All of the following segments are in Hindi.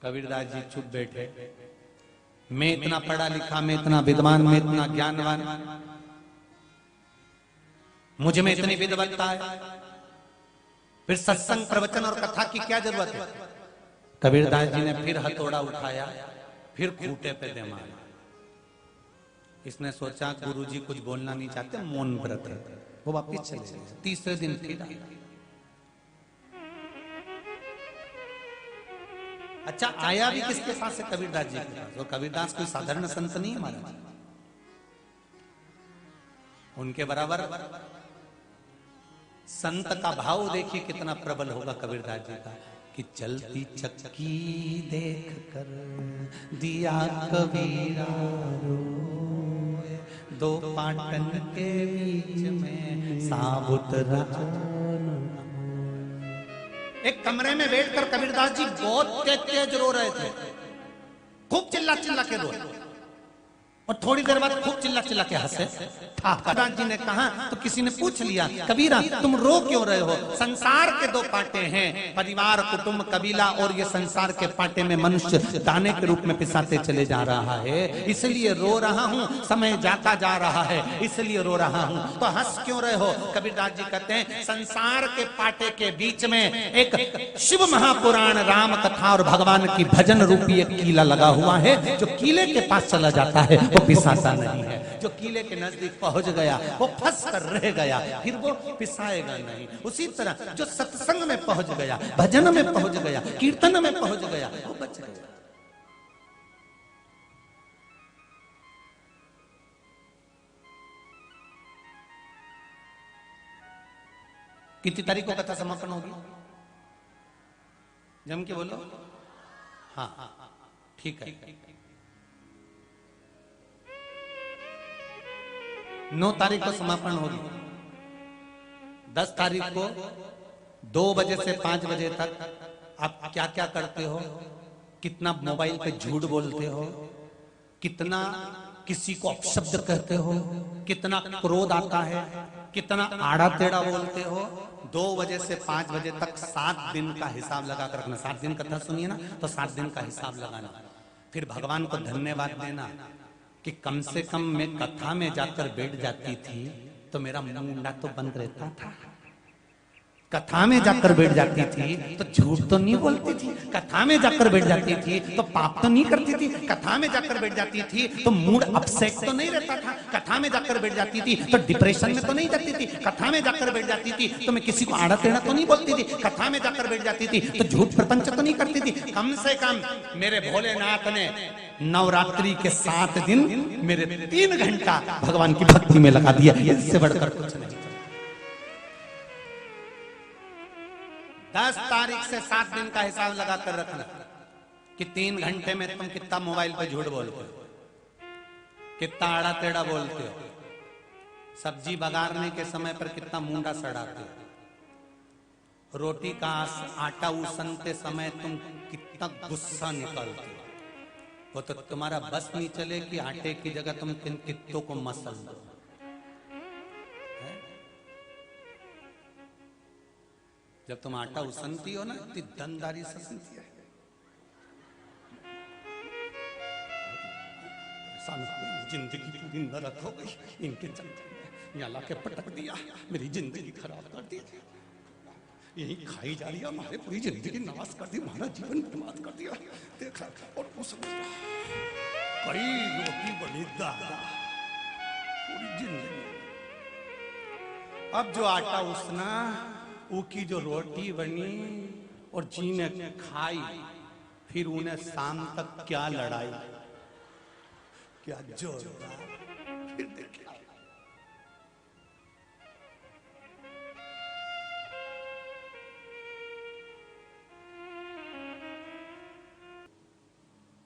कबीरदास जी चुप बैठे। मैं इतना पढ़ा लिखा, मैं इतना विद्वान, मैं इतना ज्ञानवान, मुझ में इतनी विद्वत्ता है, फिर सत्संग प्रवचन और कथा की क्या जरूरत है। कबीरदास जी ने फिर हथौड़ा उठाया, फिर खूंटे पे दे मारा। इसने सोचा गुरुजी कुछ बोलना नहीं चाहते, मौन व्रत है, वो वापिस चले गए। तीसरे दिन फिर आया। अच्छा, आया भी किसके साथ से? कबीरदास जी के पास। और कबीरदास कोई साधारण संत नहीं है महाराज, उनके बराबर संत का भाव देखिए कितना प्रबल होगा कबीरदास जी का, कि चलती चक्की देख कर दिया कबीरा रोए, दो पाटन के बीच में साबुत रहा। एक कमरे में बैठकर कबीरदास जी बहुत तेज तेज रो रहे थे, खूब चिल्ला चिल्ला के रो, और थोड़ी देर बाद खूब चिल्ला चिल्ला के हंसे। कबीरदास जी ने कहा तो किसी ने पूछ लिया, कबीरा तुम रो क्यों रहे हो? संसार के दो पाटे हैं, परिवार, कुटुंब, कबीला, और ये संसार के पाटे में मनुष्य दाने के रूप में पिसाते चले जा रहा है, इसलिए रो रहा हूँ। समय जाता जा रहा है इसलिए रो रहा हूँ। तो हंस क्यों रहे हो? कबीरदास जी कहते हैं, संसार के पाटे के बीच में एक शिव महापुराण, राम कथा और भगवान की भजन रूपी एक कीला लगा हुआ है। जो कीले के पास चला जाता है वो पिसाता नहीं है, जो कीले के नजदीक पहुंच गया वो फंस कर रह गया, फिर वो पिसाएगा नहीं। उसी तरह जो सत्संग में पहुंच गया, भजन में पहुंच गया, कीर्तन में पहुंच गया, वो बच गया। कितनी तारीख को कथा समापन होगी? जम के बोलो। हाँ ठीक है। 9 तारीख को समापन होगी। 10 तारीख को 2 बजे से 5 बजे तक आप क्या क्या करते हो, कितना मोबाइल पे झूठ बोलते हो, कितना किसी को अपशब्द कहते हो, कितना क्रोध आता है, कितना आड़ा टेढ़ा बोलते हो, 2 बजे से 5 बजे तक 7 दिन का हिसाब लगा कर रखना। 7 दिन कथा सुनिए ना, तो 7 दिन का हिसाब लगाना। फिर भगवान को धन्यवाद देना कि कम से कम मैं कथा में जाकर बैठ जाती थी तो मेरा मुंडा तो बंद रहता था, कथा में जाकर बैठ जाती थी तो झूठ तो नहीं बोलती थी, कथा में जाकर बैठ जाती थी तो पाप तो नहीं करती थी, कथा में जाकर बैठ जाती थी तो मूड अपसेट तो नहीं रहता था, कथा में जाकर बैठ जाती थी तो डिप्रेशन में तो नहीं जाती थी, कथा में जाकर बैठ जाती थी तो मैं किसी को आड़ा टेढ़ा तो नहीं बोलती थी, कथा में जाकर बैठ जाती थी तो झूठ प्रपंच तो नहीं करती थी। कम से कम मेरे भोलेनाथ ने नवरात्रि के 7 दिन मेरे 3 घंटा भगवान की भक्ति में लगा दिया, इससे बढ़कर कुछ नहीं। 10 तारीख से 7 दिन का हिसाब लगा कर रखना कि 3 घंटे में तुम कितना मोबाइल पे झूठ बोलते हो, कितना आड़ा टेढ़ा बोलते हो, सब्जी बगारने के समय पर कितना मुंडा सड़ाते हो, रोटी का आटा उसनते समय तुम कितना गुस्सा निकालते हो। वो तो तुम्हारा बस नहीं चले कि आटे की जगह तुम किन कित्तों को मसल दो। जब तुम आटा उसनती हो ना, इतनी दमदारी से उसनती है, जिंदगी पूरी नरक हो गई इनके चलते, यहाँ लाके पटक दिया, मेरी जिंदगी खराब कर दी, यही खाई जा रही है, हमारे पूरी जिंदगी नाश कर दी, हमारा जीवन बर्बाद कर दिया। देखा और कई रोटी बनी दादा पूरी जिंदगी। अब जो आटा उसना, वो की जो रोटी बनी और जी ने खाई, फिर उन्हें शाम तक क्या लड़ाई, क्या जोरदार। फिर देखिए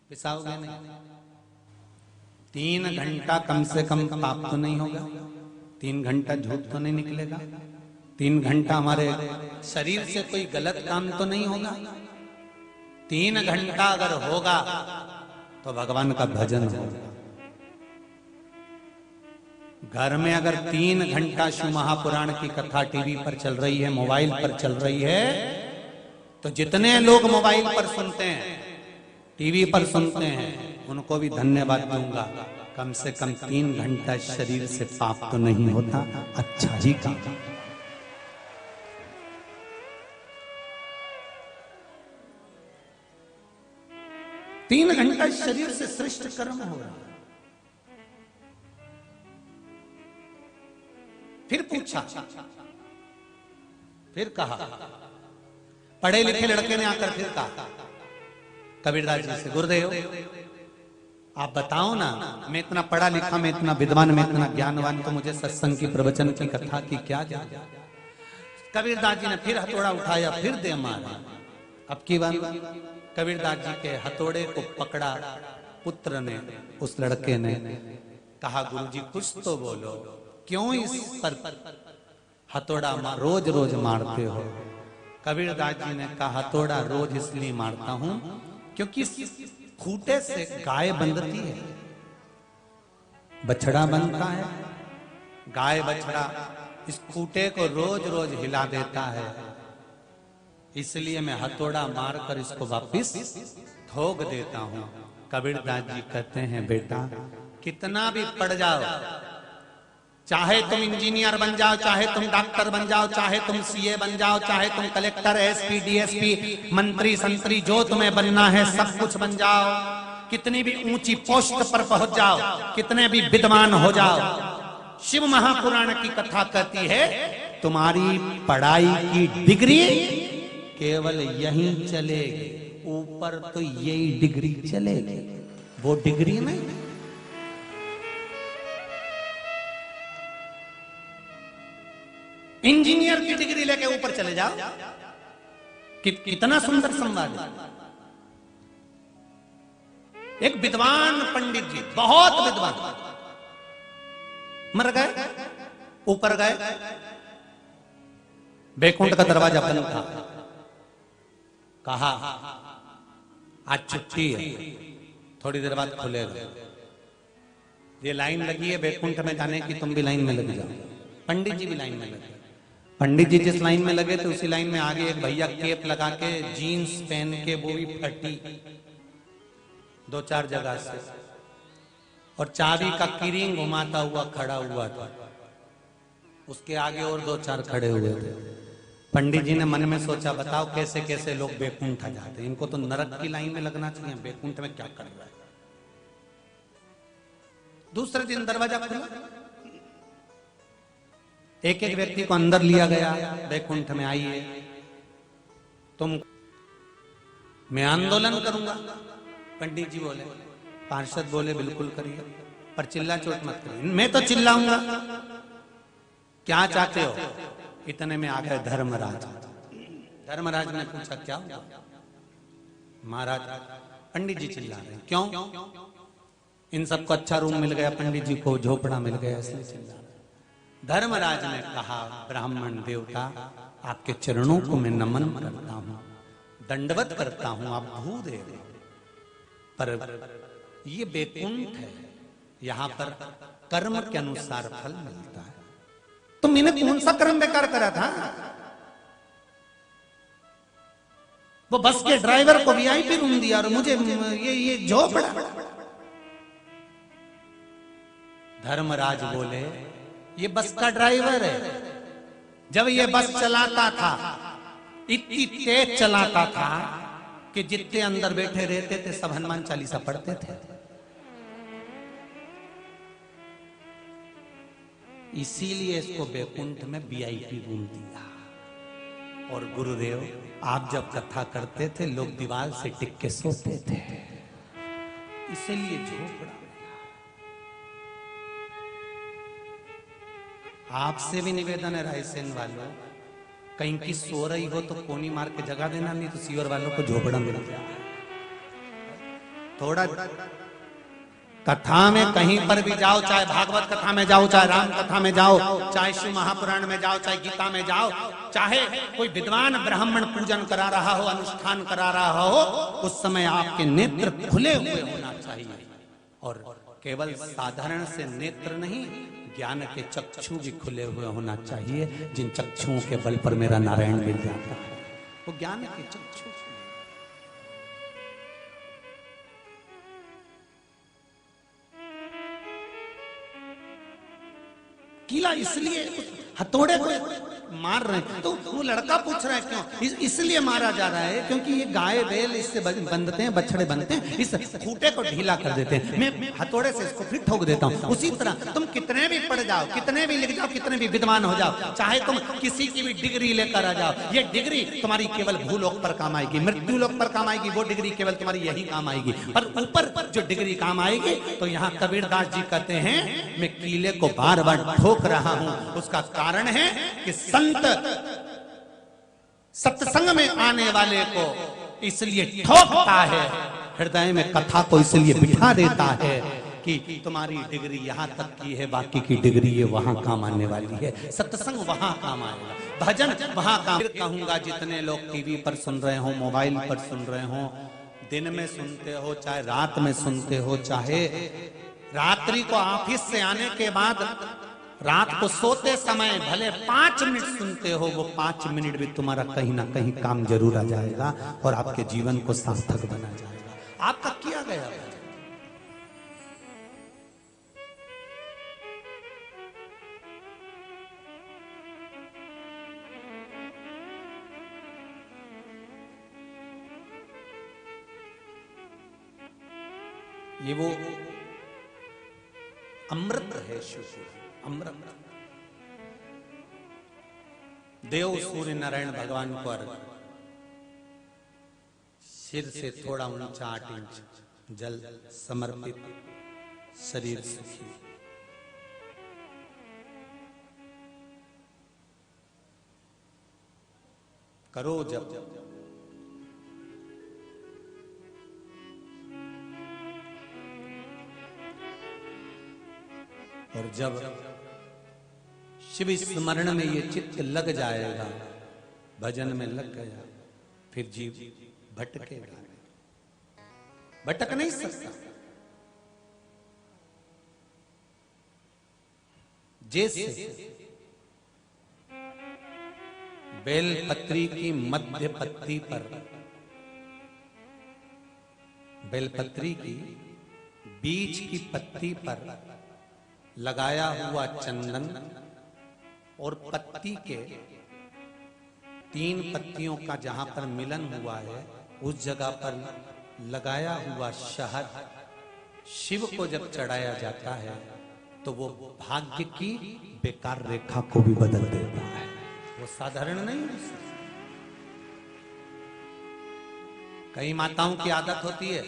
पिसाओगे नहीं। 3 घंटा कम से कम पाप तो नहीं होगा, 3 घंटा झूठ तो नहीं निकलेगा, 3 घंटा हमारे शरीर से कोई गलत काम तो नहीं होगा। 3 घंटा अगर होगा तो भगवान का भजन होगा। घर में अगर 3 घंटा शिव महापुराण की कथा टीवी पर चल रही है, मोबाइल पर चल रही है, तो जितने लोग मोबाइल पर सुनते हैं टीवी पर सुनते हैं उनको भी धन्यवाद दूंगा। कम से कम 3 घंटा शरीर से पाप तो नहीं होता, अच्छा ही काम। तीन घंटा शरीर से श्रेष्ठ कर्म हो रहा। फिर पूछा, फिर कहा, पढ़े लिखे लड़के ने आकर फिर कहा कबीरदास जी से, गुरुदेव आप बताओ ना, मैं इतना पढ़ा लिखा, मैं इतना विद्वान, मैं इतना ज्ञानवान, तो मुझे सत्संग की, प्रवचन की, कथा की क्या जान। कबीरदास जी ने फिर हथौड़ा उठाया, फिर दे मारा। अब की बात, कबीरदास जी के हथौड़े को पकड़ा पुत्र ने, उस लड़के ने कहा, गुरुजी कुछ तो बोलो, क्यों इस पर हथौड़ा रोज रोज मारते हो। कबीरदास जी ने कहा, हथौड़ा रोज इसलिए मारता हूं क्योंकि खूंटे से गाय बंधती है, बछड़ा बनता है, गाय बछड़ा इस खूंटे को रोज रोज हिला देता है, इसलिए मैं हथौड़ा मारकर इसको वापिस ठोक देता हूं। कबीरदास जी कहते हैं, बेटा कितना भी पढ़ जाओ, चाहे तुम इंजीनियर बन जाओ, चाहे तुम डॉक्टर बन जाओ, चाहे तुम सीए बन जाओ, चाहे तुम कलेक्टर, एसपी, डीएसपी, मंत्री, संतरी, जो तुम्हें बनना है सब कुछ बन जाओ, कितनी भी ऊंची पोस्ट पर पहुंच जाओ, कितने भी विद्वान हो जाओ, शिव महापुराण की कथा कहती है तुम्हारी पढ़ाई की डिग्री केवल यहीं चलेगी, ऊपर तो यही डिग्री चलेगी, वो डिग्री नहीं। इंजीनियर की डिग्री लेके ऊपर चले जाओ, कितना सुंदर संवाद है। एक विद्वान पंडित जी, बहुत विद्वान, मर गए, ऊपर गए, बैकुंठ का दरवाजा बंद था, कहा आज छुट्टी है, थोड़ी देर बाद खुलेगा, ये लाइन लगी है बैकुंठ में जाने की, तुम भी लाइन में लग जाओ। पंडित जी भी लाइन में लगे, पंडित जी जिस लाइन में लगे थे उसी लाइन में आगे एक भैया केप लगा के, जीन्स पहन के, वो भी फटी 2-4 जगह से, और चाबी का कीरिंग घुमाता हुआ खड़ा हुआ था, उसके आगे और 2-4 खड़े हुए थे। पंडित जी ने मन में सोचा, बताओ कैसे कैसे लोग बैकुंठ आ जाते, इनको तो नरक की लाइन में लगना चाहिए, बैकुंठ में क्या कर रहा है। दूसरे दिन दरवाजा खुला, एक एक व्यक्ति को अंदर लिया गया, बैकुंठ में आइए, तुम, मैं आंदोलन करूंगा। पंडित जी बोले, पार्षद बोले बिल्कुल करिए, पर चिल्ला चोट मत करिए। मैं तो चिल्लाऊंगा, क्या चाहते हो। इतने में आ गए धर्मराज। धर्मराज ने पूछा क्या हुआ। महाराज पंडित जी चिल्ला रहे हैं। क्यों। इन सबको अच्छा रूम मिल गया, पंडित जी को झोपड़ा मिल गया, इसलिए चिल्ला रहे। धर्मराज ने कहा, ब्राह्मण देवता आपके चरणों को मैं नमन करता हूं, दंडवत करता हूं, आप भूदेव, पर ये बैकुंठ है, यहां पर कर्म के अनुसार फल मिलता है। तो मैंने कौन सा कर्म बेकार करा था। वो बस के ड्राइवर को वीआईपी रूम दिया और मुझे ये झोपड़ा। धर्मराज बोले, ये बस का ड्राइवर है, जब ये बस चलाता था इतनी तेज चलाता था कि जितने अंदर बैठे रहते थे सब हनुमान चालीसा पढ़ते थे। इसीलिए इसको बैकुंठ में वीआईपी रूम दिया। और गुरुदेव आप जब कथा करते थे लोग दीवार से टिक के सोते थे, इसीलिए झोपड़ा। आपसे भी निवेदन है रायसेन वालों, कहीं की सो रही हो तो कोनी मार के जगा देना, नहीं तो सीवर वालों को झोपड़ा मिल जाए। थोड़ा कथा में कहीं पर भी जाओ, चाहे भागवत कथा में जाओ, चाहे राम कथा में जाओ, चाहे शिव महापुराण में जाओ, चाहे गीता में जाओ, चाहे कोई विद्वान ब्राह्मण पूजन करा रहा हो, अनुष्ठान करा रहा हो, उस समय आपके नेत्र खुले हुए होना चाहिए। और केवल साधारण से नेत्र नहीं, ज्ञान के चक्षु भी खुले हुए होना चाहिए, जिन चक्षुओं के बल पर मेरा नारायण मिल जाता है, वो ज्ञान के चक्षु। कीला इसलिए हथौड़े को मार रहे हैं। तो वो लड़का पूछ रहा है क्यों? इसलिए मारा जा रहा है क्योंकि ये गाय बैल इससे बंधते हैं, बछड़े बनते हैं, इस खूंटे को ढीला कर देते हैं। मैं हथौड़े से इसको फिर ठोक देता हूँ। उसी तरह तुम कितने भी पढ़ जाओ, कितने भी लिख जाओ, कितने भी विद्वान हो जाओ, चाहे तुम किसी की भी डिग्री लेकर आ जाओ, ये डिग्री तुम्हारी केवल भूलोक पर काम आएगी, मृत्यु लोक पर काम आएगी। वो डिग्री केवल तुम्हारी यही काम आएगी। पर ऊपर जो डिग्री काम आएगी, तो यहाँ कबीरदास जी कहते हैं मैं कीले को बार बार ठोक रहा हूं। उसका कारण है कि संत सत्संग में आने वाले को इसलिए ठोकता है, हृदय में कथा को इसलिए बिठा देता है कि तुम्हारी डिग्री यहां तक की है, बाकी की डिग्री ये वहां काम आने वाली है। सत्संग वहां काम आएगा, भजन वहां काम। कहूंगा जितने लोग टीवी पर सुन रहे हो, मोबाइल पर सुन रहे हो, दिन में सुनते हो चाहे रात में सुनते हो, चाहे रात्रि को ऑफिस से आने के बाद रात को सोते समय भले 5 मिनट सुनते हो, वो 5 मिनट भी तुम्हारा कहीं ना कहीं काम जरूर आ जाएगा और आपके जीवन को सार्थक बना जाएगा। आपका किया गया ये वो अमृत है, शिव अमृत। देव सूर्य नारायण भगवान को अर्घ, सिर से थोड़ा ऊंचा 8 इंच जल समर्पित, शरीर सुखी। करो जब और जब शिव स्मरण में ये चित्त लग जाएगा, भजन में लग गया, फिर जीव भटकेगा, भटक नहीं सकता। जैसे बेलपत्री की मध्य पत्ती पर, बेलपत्री की बीच की पत्ती पर लगाया हुआ चंदन और पत्ती के 3 पत्तियों का जहां पर मिलन हुआ है, उस जगह पर लगाया हुआ शहद शिव को जब चढ़ाया जाता है तो वो भाग्य की बेकार रेखा को भी बदल देता है। वो साधारण नहीं है। कई माताओं की आदत होती है,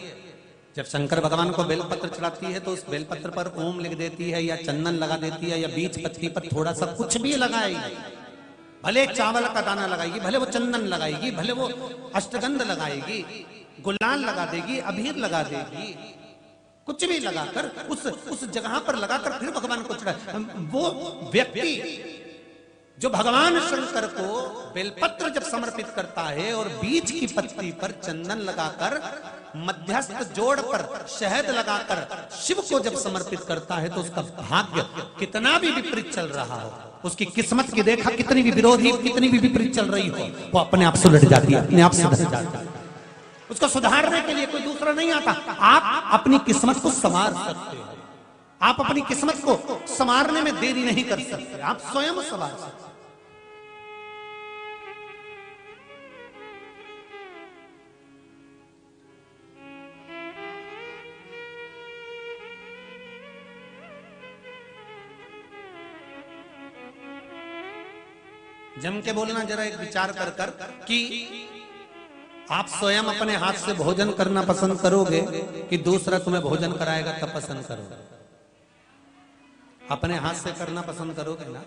जब शंकर भगवान को बेलपत्र चढ़ाती है तो उस बेलपत्र पर ओम लिख देती है, या चंदन लगा देती है, या बीच पत्ती पर थोड़ा सा कुछ भी लगाएगी, भले चावल का दाना लगाएगी, भले वो चंदन लगाएगी, भले वो अष्टगंध लगाएगी, गुलाल लगा देगी, अबीर लगा देगी, कुछ भी लगाकर उस जगह पर लगाकर फिर भगवान को चढ़ा। वो व्यक्ति जो भगवान शंकर को बेलपत्र जब समर्पित करता है और बीच की पत्ती पर चंदन लगाकर, मध्यस्थ जोड़ पर शहद लगाकर शिव को जब समर्पित करता है, तो उसका भाग्य कितना भी विपरीत चल रहा हो, उसकी किस्मत की रेखा कितनी भी विरोधी, कितनी भी विपरीत चल रही हो, वो अपने आप सुलट जाती है, अपने आप सुलट जाती है। उसको सुधारने के लिए कोई दूसरा नहीं आता। आप अपनी किस्मत को संवार सकते हो, आप अपनी किस्मत को संवारने में देरी नहीं कर सकते, आप स्वयं संवार सकते। जम के बोलना जरा एक विचार कर कर कि आप स्वयं अपने हाथ से भोजन करना पसंद करोगे कि दूसरा तुम्हें भोजन कराएगा तब पसंद करोगे? अपने हाथ से करना पसंद करोगे ना?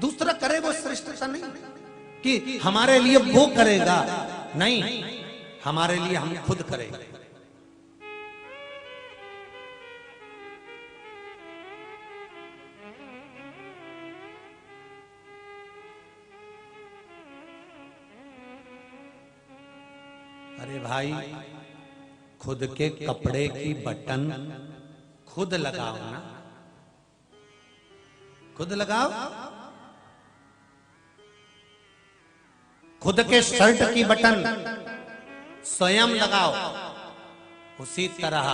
दूसरा करे वो श्रेष्ठता नहीं कि हमारे लिए वो करेगा, नहीं, हमारे लिए हम खुद करेंगे। अरे भाई, खुद के कपड़े की बटन खुद लगाओ ना, खुद लगाओ। खुद के शर्ट की बटन स्वयं लगाओ। उसी तरह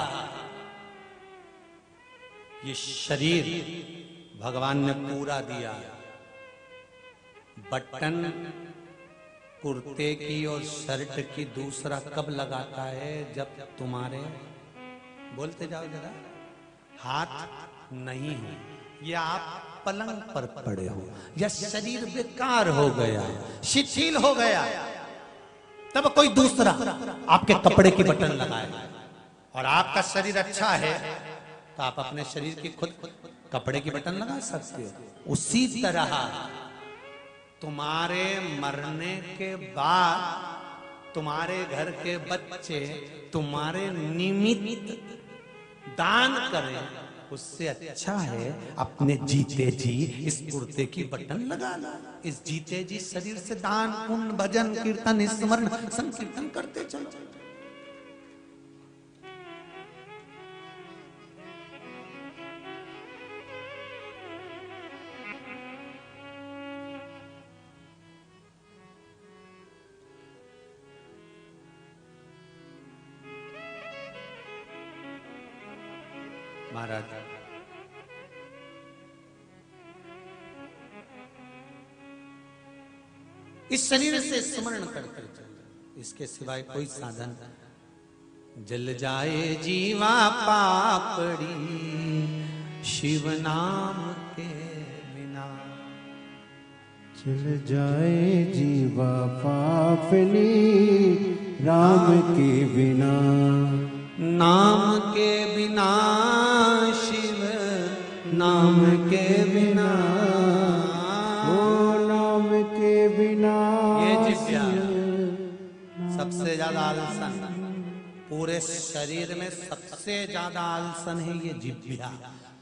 ये शरीर भगवान ने पूरा दिया है। बटन कुर्ते की और शर्ट की दूसरा कब लगाता है? जब तुम्हारे, बोलते जाओ जरा, हाथ नहीं हो, या आप पलंग पर पड़े हो, या शरीर बेकार हो गया, शिथिल हो गया, तब कोई दूसरा आपके कपड़े की बटन लगाए। और आपका शरीर अच्छा है तो आप अपने शरीर की खुद कपड़े की बटन लगा सकते हो। उसी तरह तुम्हारे मरने के बाद तुम्हारे घर के बच्चे तुम्हारे निमित्त दान करें, उससे अच्छा है अपने जीते जी इस कुर्ते की बटन लगा लो। इस जीते जी शरीर से दान पुण्य भजन कीर्तन स्मरण संकीर्तन करते चलो। महाराज इस शरीर से स्मरण करते चलो, इसके सिवाय कोई साधन। जल जाए जीवा पापड़ी शिव नाम के बिना, चल जाए जीवा पापनी राम के बिना, नाम के बिना शिव नाम के बिना, ओ नाम के बिना। ये जिज्ञा सबसे ज्यादा आलसन, पूरे शरीर में सबसे ज्यादा आलसन है ये जिज्ञा।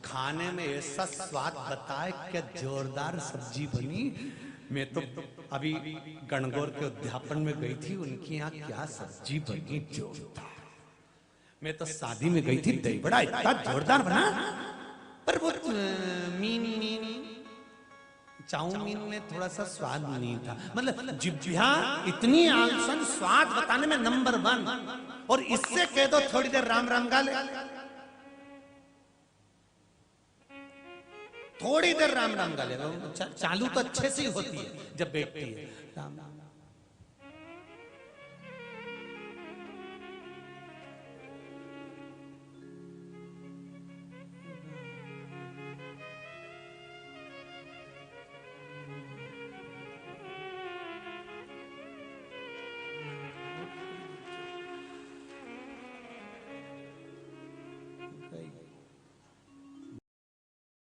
खाने में ऐसा स्वाद बताए क्या जोरदार सब्जी बनी। मैं तो अभी गणगौर के उद्यापन में गई थी, उनकी यहाँ क्या सब्जी बनी जोरदार। मैं तो शादी में गई थी, दही बड़ा इतना जोरदार बना, पर वो चाउमीन में थोड़ा सा स्वाद नहीं था। मतलब जिभ्या इतनी आलसन, स्वाद बताने में नंबर 1, और इससे कह दो थोड़ी देर राम राम गा ले, थोड़ी देर राम राम गा ले, चालू तो अच्छे से ही होती है जब बैठती है राम राम।